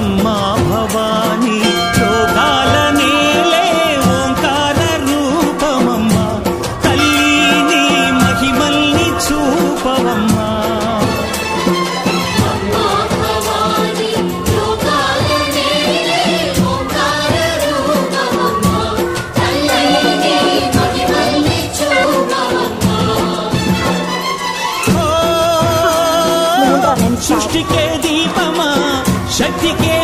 అమ్మా భవానీ లోకాల నేలే ఓంకార రూపమమ్మా తల్లి నీ మహిమల్ని చూపవమ్మా సృష్టికే దీపమా శక్తికే